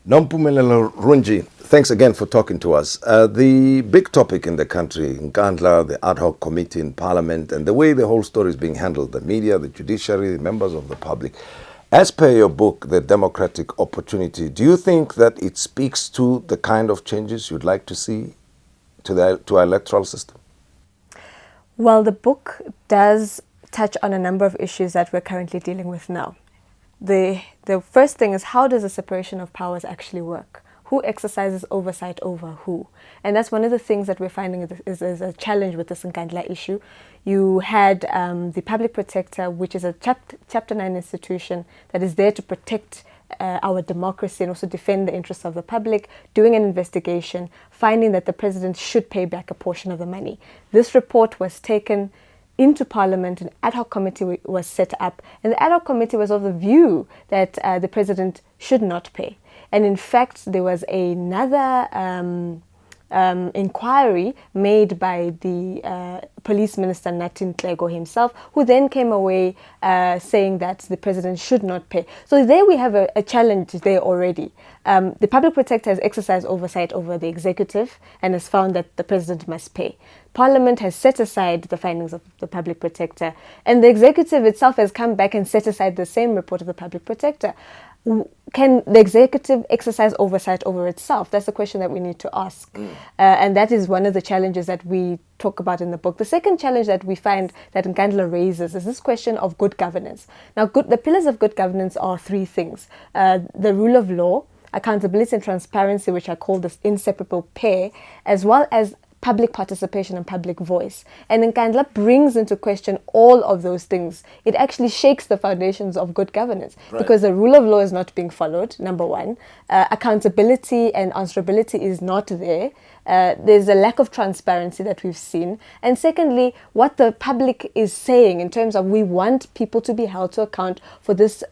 Nompumelelo Runji, thanks again for talking to us. The big topic in the country, Nkandla, the ad hoc committee in Parliament, and the way the whole story is being handled, the media, the judiciary, the members of the public. As per your book, The Democratic Opportunity, do you think that it speaks to the kind of changes you'd like to see to our electoral system? Well, the book does touch on a number of issues that we're currently dealing with now. The first thing is, how does the separation of powers actually work? Who exercises oversight over who? And that's one of the things that we're finding is a challenge with this Nkandla issue. You had the Public Protector, which is a Chapter 9 institution that is there to protect our democracy and also defend the interests of the public, doing an investigation, finding that the president should pay back a portion of the money. This report was taken into Parliament, an ad hoc committee was set up, and the ad hoc committee was of the view that the president should not pay. And in fact, there was another inquiry made by the Police Minister Nkandla himself, who then came away saying that the president should not pay. So there we have a challenge there already. The Public Protector has exercised oversight over the executive and has found that the president must pay. Parliament has set aside the findings of the Public Protector, and the executive itself has come back and set aside the same report of the Public Protector. Can the executive exercise oversight over itself? That's the question that we need to ask. And that is one of the challenges that we talk about in the book. The second challenge that we find that Nkandla raises is this question of good governance. Now, the pillars of good governance are three things. The rule of law, accountability and transparency, which I call this inseparable pair, as well as public participation and public voice. And Nkandla brings into question all of those things. It actually shakes the foundations of good governance, because the rule of law is not being followed, number one. Accountability and answerability is not there. There's a lack of transparency that we've seen. And secondly, what the public is saying in terms of we want people to be held to account for this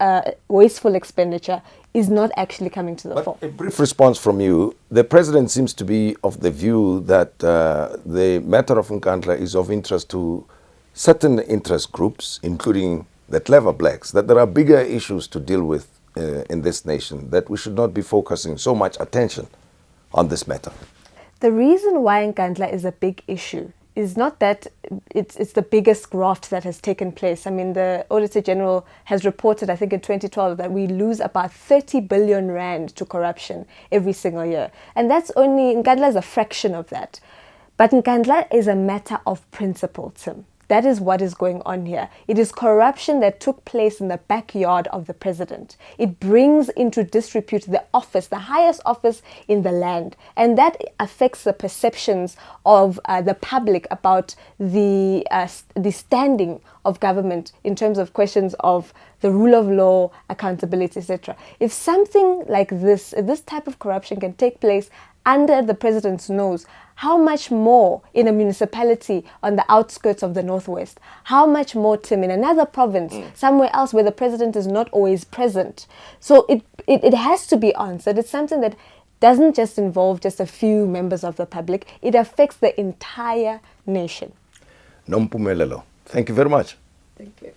wasteful expenditure is not actually coming to the fore. A brief response from you. The president seems to be of the view that the matter of Nkandla is of interest to certain interest groups, including the clever blacks, that there are bigger issues to deal with in this nation, that we should not be focusing so much attention on this matter. The reason why Nkandla is a big issue is not that it's the biggest graft that has taken place. I mean, the Auditor General has reported, I think in 2012, that we lose about 30 billion rand to corruption every single year. And that's only, Nkandla is a fraction of that. But Nkandla is a matter of principle, Tim. That is what is going on here. It is corruption that took place in the backyard of the president. It brings into disrepute the office, the highest office in the land. And that affects the perceptions of the public about the standing of government in terms of questions of the rule of law, accountability, etc. If something like this, if this type of corruption can take place under the president's nose, how much more in a municipality on the outskirts of the Northwest? How much more, Tim, in another province, somewhere else where the president is not always present? So it has to be answered. It's something that doesn't just involve just a few members of the public. It affects the entire nation. Nompumelelo, thank you very much. Thank you.